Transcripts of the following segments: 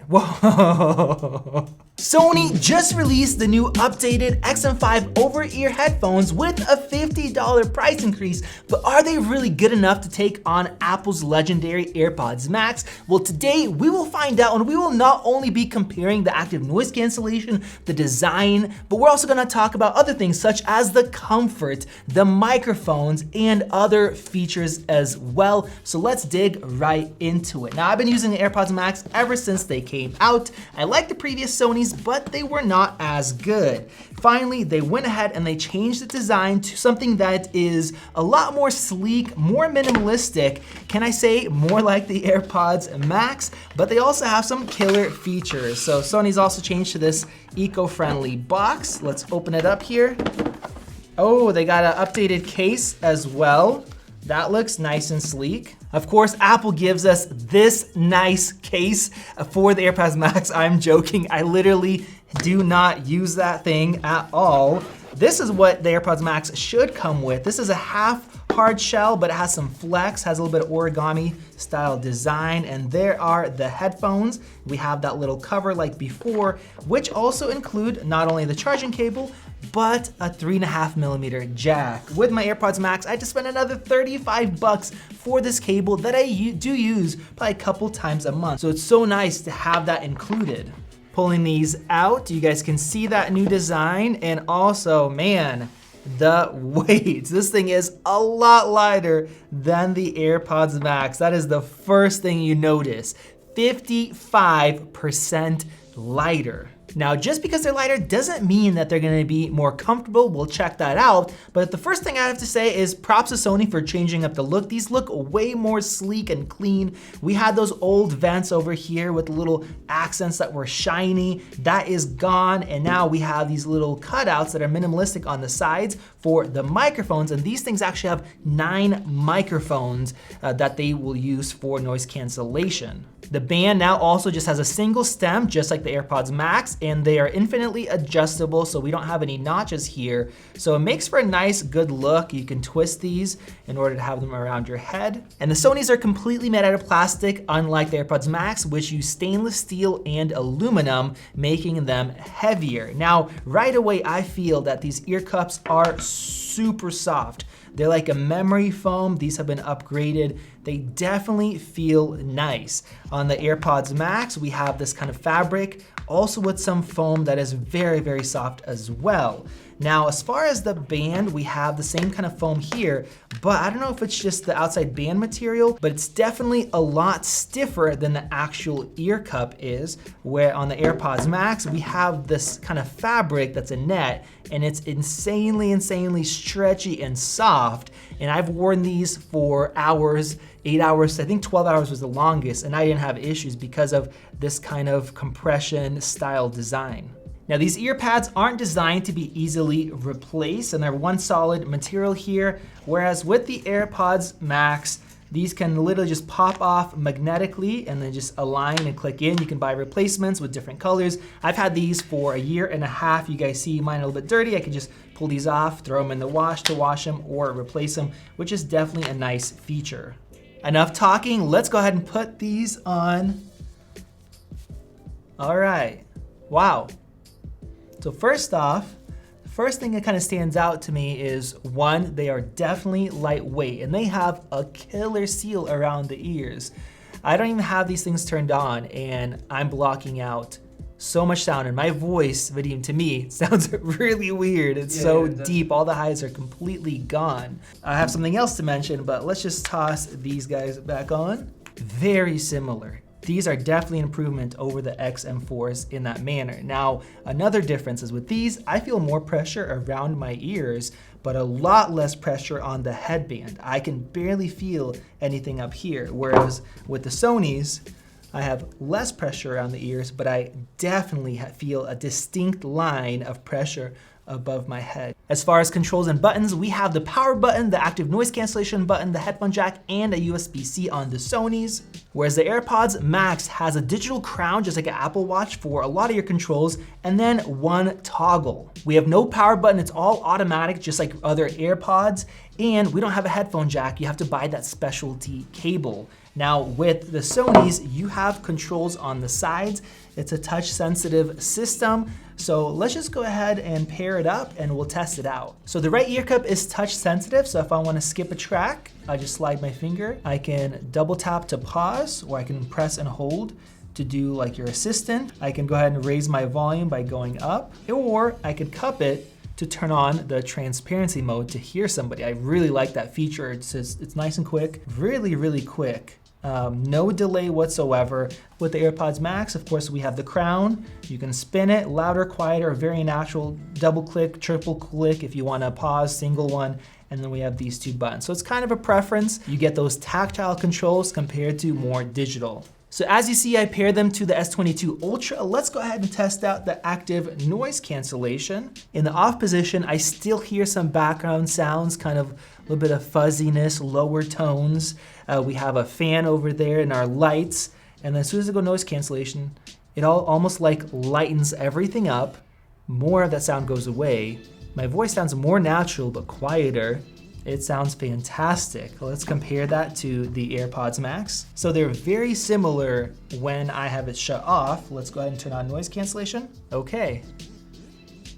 Whoa. Sony just released the new updated XM5 over-ear headphones with a $50 price increase, but are they really good enough to take on Apple's legendary AirPods Max? Well, today we will find out, and we will not only be comparing the active noise cancellation, the design, but we're also gonna talk about other things such as the comfort, the microphones, and other features as well. So let's dig right into it. Now, I've been using the AirPods Max ever since they came out. I like the previous Sonys, but they were not as good. Finally, they went ahead and they changed the design to something that is a lot more sleek, more minimalistic. Can I say more like the AirPods Max? But they also have some killer features. So Sony's also changed to this eco-friendly box. Let's open it up here. Oh, they got an updated case as well. That looks nice and sleek. Of course, Apple gives us this nice case for the AirPods Max. I'm joking, I literally do not use that thing at all. This is what the AirPods Max should come with. This is a half hard shell, but it has some flex, has a little bit of origami style design, and there are the headphones. We have that little cover like before, which also include not only the charging cable, but a 3.5mm jack. With my AirPods Max, I had to spend another $35 for this cable that I do use probably a couple times a month. So it's so nice to have that included. Pulling these out, you guys can see that new design, and also, man, the weight. This thing is a lot lighter than the AirPods Max. That is the first thing you notice. 55% lighter. Now, just because they're lighter doesn't mean that they're gonna be more comfortable. We'll check that out. But the first thing I have to say is props to Sony for changing up the look. These look way more sleek and clean. We had those old vents over here with little accents that were shiny. That is gone. And now we have these little cutouts that are minimalistic on the sides for the microphones. And these things actually have 9 microphones that they will use for noise cancellation. The band now also just has a single stem, just like the AirPods Max, and they are infinitely adjustable, so we don't have any notches here. So it makes for a nice, good look. You can twist these in order to have them around your head. And the Sonys are completely made out of plastic, unlike the AirPods Max, which use stainless steel and aluminum, making them heavier. Now, right away, I feel that these ear cups are super soft. They're like a memory foam. These have been upgraded. They definitely feel nice. On the AirPods Max, we have this kind of fabric, also with some foam that is very, very soft as well. Now, as far as the band, we have the same kind of foam here, but I don't know if it's just the outside band material, but it's definitely a lot stiffer than the actual ear cup is, where on the AirPods Max, we have this kind of fabric that's a net, and it's insanely, insanely stretchy and soft. And I've worn these for hours, 8 hours, I think 12 hours was the longest, and I didn't have issues because of this kind of compression style design. Now, these ear pads aren't designed to be easily replaced, and they're one solid material here, whereas with the AirPods Max, these can literally just pop off magnetically and then just align and click in. You can buy replacements with different colors. I've had these for 1.5 years. You guys see mine a little bit dirty. I can just pull these off, throw them in the wash to wash them or replace them, which is definitely a nice feature. Enough talking, let's go ahead and put these on. All right, wow. So first off, the first thing that kind of stands out to me is, one, they are definitely lightweight and they have a killer seal around the ears. I don't even have these things turned on and I'm blocking out so much sound, and my voice, Vadim, to me, sounds really weird. It's so deep, all the highs are completely gone. I have something else to mention, but let's just toss these guys back on. Very similar. These are definitely an improvement over the XM4s in that manner. Now, another difference is with these, I feel more pressure around my ears, but a lot less pressure on the headband. I can barely feel anything up here, whereas with the Sonys, I have less pressure around the ears, but I definitely feel a distinct line of pressure above my head. As far as controls and buttons, we have the power button, the active noise cancellation button, the headphone jack, and a USB-C on the Sonys. Whereas the AirPods Max has a digital crown, just like an Apple Watch, for a lot of your controls, and then one toggle. We have no power button, it's all automatic, just like other AirPods, and we don't have a headphone jack. You have to buy that specialty cable. Now with the Sonys, you have controls on the sides. It's a touch sensitive system. So let's just go ahead and pair it up and we'll test it out. So the right ear cup is touch sensitive. So if I want to skip a track, I just slide my finger. I can double tap to pause, or I can press and hold to do like your assistant. I can go ahead and raise my volume by going up, or I could cup it to turn on the transparency mode to hear somebody. I really like that feature. It's nice and quick, really quick. No delay whatsoever. With the AirPods Max, of course, we have the crown. You can spin it, louder, quieter, very natural, double click, triple click if you want to pause, single one, and then we have these two buttons. So it's kind of a preference. You get those tactile controls compared to more digital. So as you see, I paired them to the S22 Ultra. Let's go ahead and test out the active noise cancellation. In the off position, I still hear some background sounds, kind of a little bit of fuzziness, lower tones. We have a fan over there and our lights. And then as soon as I go noise cancellation, it almost like lightens everything up. More of that sound goes away. My voice sounds more natural but quieter. It sounds fantastic. Let's compare that to the AirPods Max. So they're very similar when I have it shut off. Let's go ahead and turn on noise cancellation. Okay.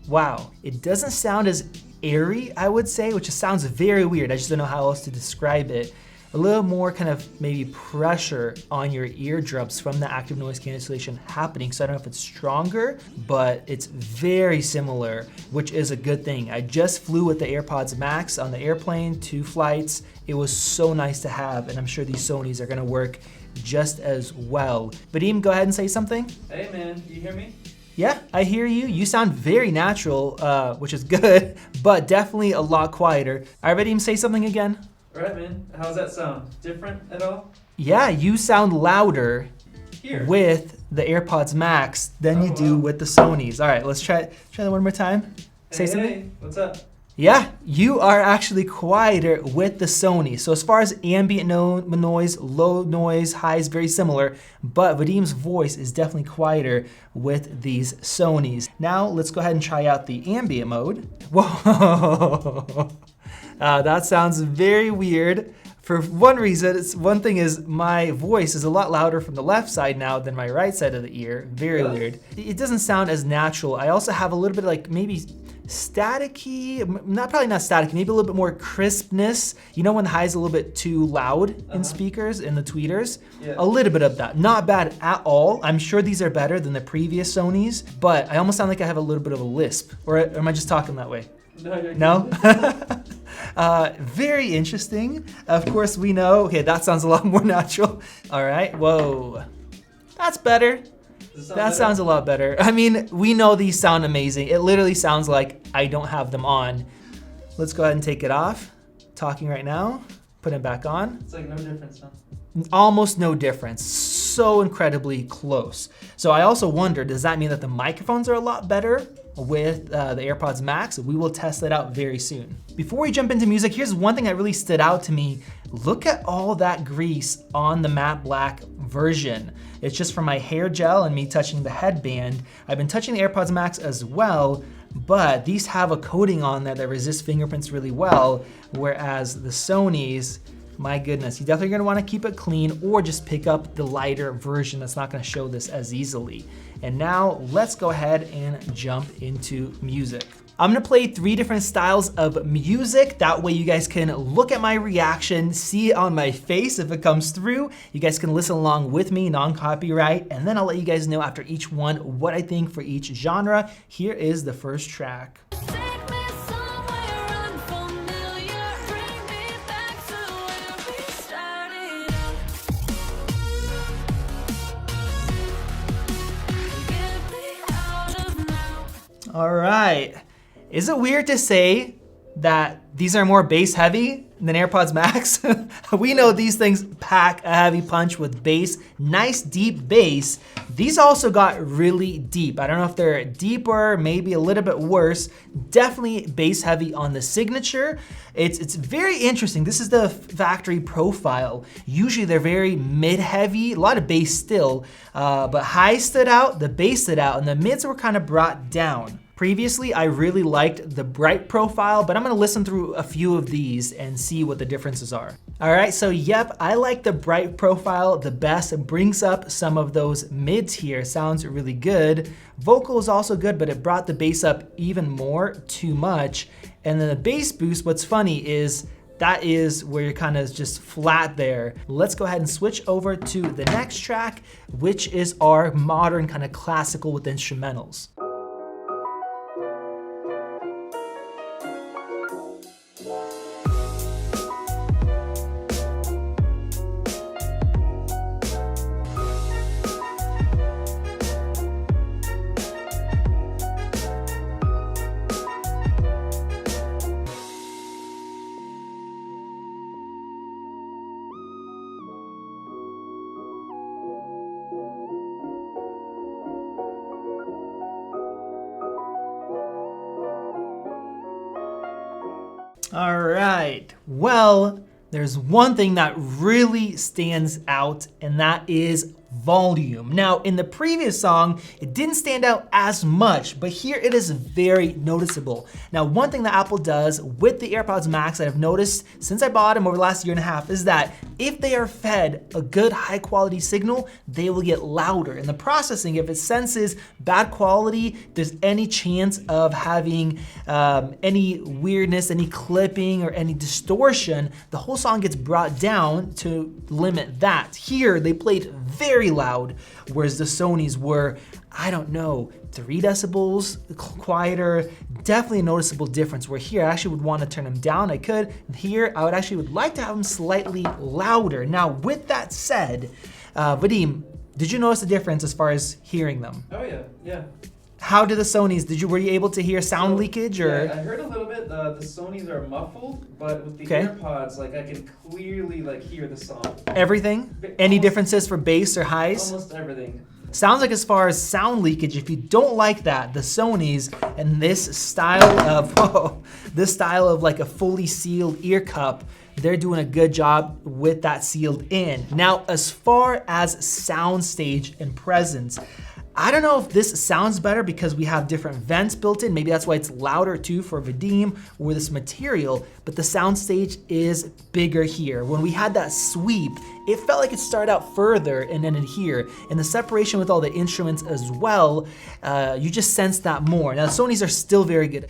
Wow, it doesn't sound as airy, I would say, which just sounds very weird. I just don't know how else to describe it. A little more kind of maybe pressure on your eardrums from the active noise cancellation happening. So I don't know if it's stronger, but it's very similar, which is a good thing. I just flew with the AirPods Max on the airplane, 2 flights. It was so nice to have, and I'm sure these Sonys are gonna work just as well. Vadim, go ahead and say something. Hey man, you hear me? Yeah, I hear you. You sound very natural, which is good, but definitely a lot quieter. All right, Vadim, say something again. All right, man. How's that sound? Different at all? Yeah, you sound louder Here. with the AirPods Max than you do with the Sonys. All right, let's try that one more time. Say something. Hey, what's up? Yeah, you are actually quieter with the Sony. So as far as ambient noise, low noise, highs, very similar, but Vadim's voice is definitely quieter with these Sonys. Now let's go ahead and try out the ambient mode. Whoa. That sounds very weird. For one reason, one thing is my voice is a lot louder from the left side now than my right side of the ear. Very weird. It doesn't sound as natural. I also have a little bit of like maybe staticky, probably not staticky, maybe a little bit more crispness. You know when the high is a little bit too loud in speakers, in the tweeters? Yeah. A little bit of that. Not bad at all. I'm sure these are better than the previous Sonys, but I almost sound like I have a little bit of a lisp. Or am I just talking that way? No? Very interesting. Of course we know, okay, that sounds a lot more natural. All right, whoa. That's better. That sounds a lot better. I mean, we know these sound amazing. It literally sounds like I don't have them on. Let's go ahead and take it off. Talking right now, put it back on. It's like no difference, huh? Almost no difference. So incredibly close. So I also wonder, does that mean that the microphones are a lot better with the AirPods Max? We will test that out very soon. Before we jump into music, here's one thing that really stood out to me. Look at all that grease on the matte black version. It's just from my hair gel and me touching the headband. I've been touching the AirPods Max as well, but these have a coating on there that resists fingerprints really well, whereas the Sonys, my goodness, you're definitely gonna wanna keep it clean or just pick up the lighter version that's not gonna show this as easily. And now let's go ahead and jump into music. I'm gonna play 3 different styles of music. That way you guys can look at my reaction, see it on my face if it comes through. You guys can listen along with me, non-copyright, and then I'll let you guys know after each one what I think for each genre. Here is the first track. All right. Is it weird to say that these are more bass heavy than AirPods Max? We know these things pack a heavy punch with bass, nice deep bass. These also got really deep. I don't know if they're deeper, maybe a little bit worse. Definitely bass heavy on the signature. It's very interesting. This is the factory profile. Usually they're very mid heavy, a lot of bass still, but high stood out, the bass stood out, and the mids were kind of brought down. Previously, I really liked the bright profile, but I'm gonna listen through a few of these and see what the differences are. All right, so yep, I like the bright profile the best. It brings up some of those mids here, sounds really good. Vocal is also good, but it brought the bass up even more, too much. And then the bass boost, what's funny is that is where you're kind of just flat there. Let's go ahead and switch over to the next track, which is our modern kind of classical with instrumentals. All right, well, there's one thing that really stands out, and that is volume. Now, in the previous song, it didn't stand out as much, but here it is very noticeable. Now, one thing that Apple does with the AirPods Max that I've noticed since I bought them over the last year and a half is that if they are fed a good high quality signal, they will get louder. In the processing, if it senses bad quality, if there's any chance of having any weirdness, any clipping, or any distortion, the whole song gets brought down to limit that. Here, they played very loud, whereas the Sonys were, I don't know, 3 decibels quieter. Definitely a noticeable difference, where here I actually would want to turn them down. I could. Here I would like to have them slightly louder. Now, with that said, Vadim, did you notice a difference as far as hearing them? Oh yeah, yeah. How did the Sonys, were you able to hear sound leakage, or? Yeah, I heard a little bit. The Sonys are muffled, but with the Okay. AirPods, like I can clearly like hear the song. Everything? Any differences for bass or highs? Almost everything. Sounds like as far as sound leakage, if you don't like that, the Sonys and this style of like a fully sealed ear cup, they're doing a good job with that sealed in. Now, as far as soundstage and presence, I don't know if this sounds better because we have different vents built in. Maybe that's why it's louder too for Vadim or this material, but the soundstage is bigger here. When we had that sweep, it felt like it started out further and then in here. And the separation with all the instruments as well, you just sense that more. Now, the Sonys are still very good.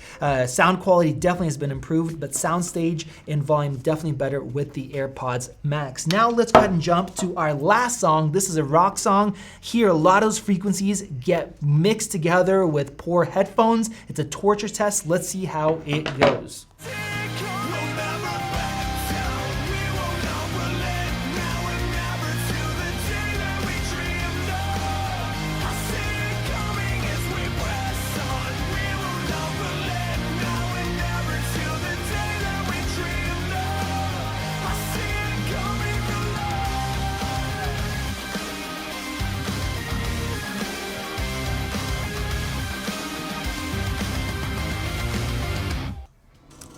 Sound quality definitely has been improved, but soundstage and volume definitely better with the AirPods Max. Now let's go ahead and jump to our last song. This is a rock song. Here, a lot of those frequencies get mixed together with poor headphones. It's a torture test. Let's see how it goes.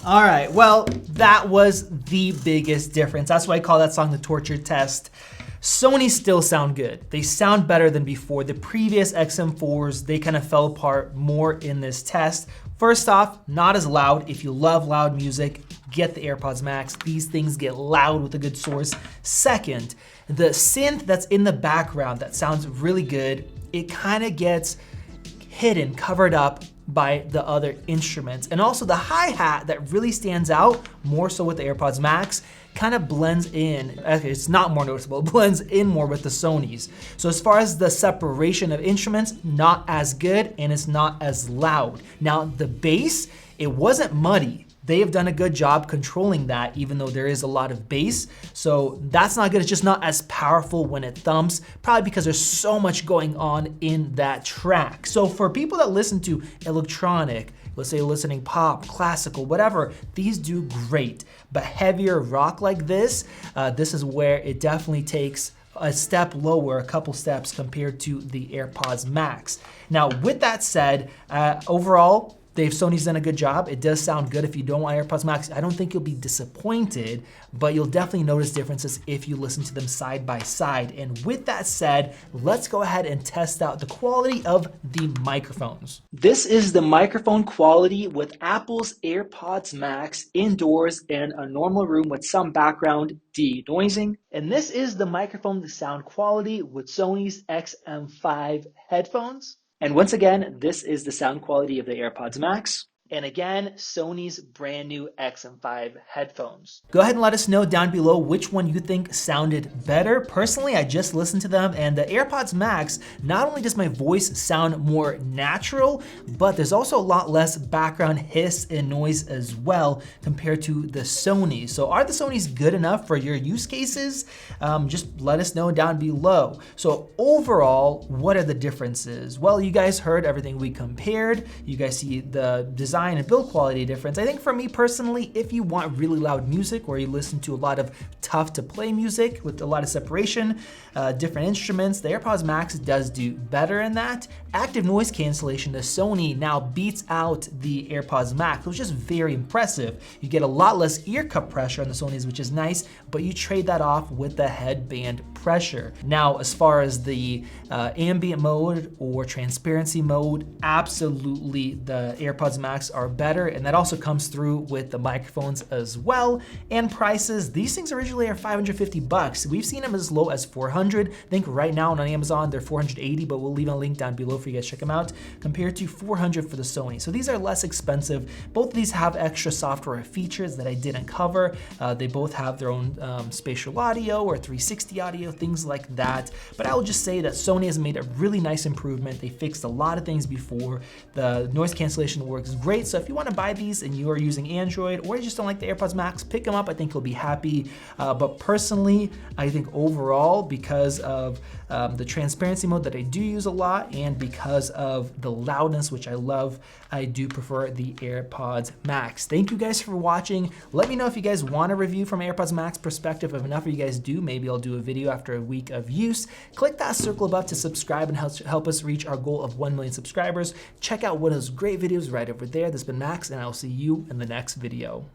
All right, well, that was the biggest difference. That's why I call that song the torture test. Sony still sound good. They sound better than before. The previous XM4s, they kind of fell apart more in this test. First off, not as loud. If you love loud music, get the AirPods Max. These things get loud with a good source. Second, the synth that's in the background that sounds really good, it kind of gets hidden, covered up by the other instruments. And also the hi-hat that really stands out, more so with the AirPods Max, kind of blends in. Okay, it's not more noticeable, it blends in more with the Sonys. So as far as the separation of instruments, not as good and it's not as loud. Now the bass, it wasn't muddy. They have done a good job controlling that, even though there is a lot of bass. So that's not good. It's just not as powerful when it thumps, probably because there's so much going on in that track. So for people that listen to electronic, let's say listening pop, classical, whatever, these do great. But heavier rock like this, this is where it definitely takes a step lower, a couple steps compared to the AirPods Max. Now, with that said, overall, Sony's done a good job. It does sound good. If you don't want AirPods Max, I don't think you'll be disappointed, but you'll definitely notice differences if you listen to them side by side. And with that said, let's go ahead and test out the quality of the microphones. This is the microphone quality with Apple's AirPods Max indoors in a normal room with some background denoising. And this is the microphone sound quality with Sony's XM5 headphones. And once again, this is the sound quality of the AirPods Max. And again, Sony's brand new XM5 headphones. Go ahead and let us know down below which one you think sounded better. Personally, I just listened to them, and the AirPods Max, not only does my voice sound more natural, but there's also a lot less background hiss and noise as well compared to the Sony. So are the Sonys good enough for your use cases? Just let us know down below. So overall, what are the differences? Well, you guys heard everything we compared. You guys see the design and build quality difference. I think for me personally, if you want really loud music or you listen to a lot of tough to play music with a lot of separation, different instruments, the AirPods Max does do better in that. Active noise cancellation, the Sony now beats out the AirPods Max, which is very impressive. You get a lot less ear cup pressure on the Sonys, which is nice, but you trade that off with the headband pressure. Now, as far as the ambient mode or transparency mode, absolutely the AirPods Max are better, and that also comes through with the microphones as well. And prices, these things originally are $550. We've seen them as low as $400. I think right now on Amazon they're $480, but we'll leave a link down below for you guys to check them out, compared to $400 for the Sony. So these are less expensive. Both of these have extra software features that I didn't cover. They both have their own spatial audio or 360 audio, things like that. But I will just say that Sony has made a really nice improvement. They fixed a lot of things before. The noise cancellation works great. So if you want to buy these and you are using Android or you just don't like the AirPods Max, pick them up. I think you'll be happy. But personally, I think overall, because of the transparency mode that I do use a lot and because of the loudness, which I love, I do prefer the AirPods Max. Thank you guys for watching. Let me know if you guys want a review from AirPods Max perspective. If enough of you guys do, maybe I'll do a video after a week of use. Click that circle above to subscribe and help us reach our goal of 1 million subscribers. Check out one of those great videos right over there. This has been Max, and I'll see you in the next video.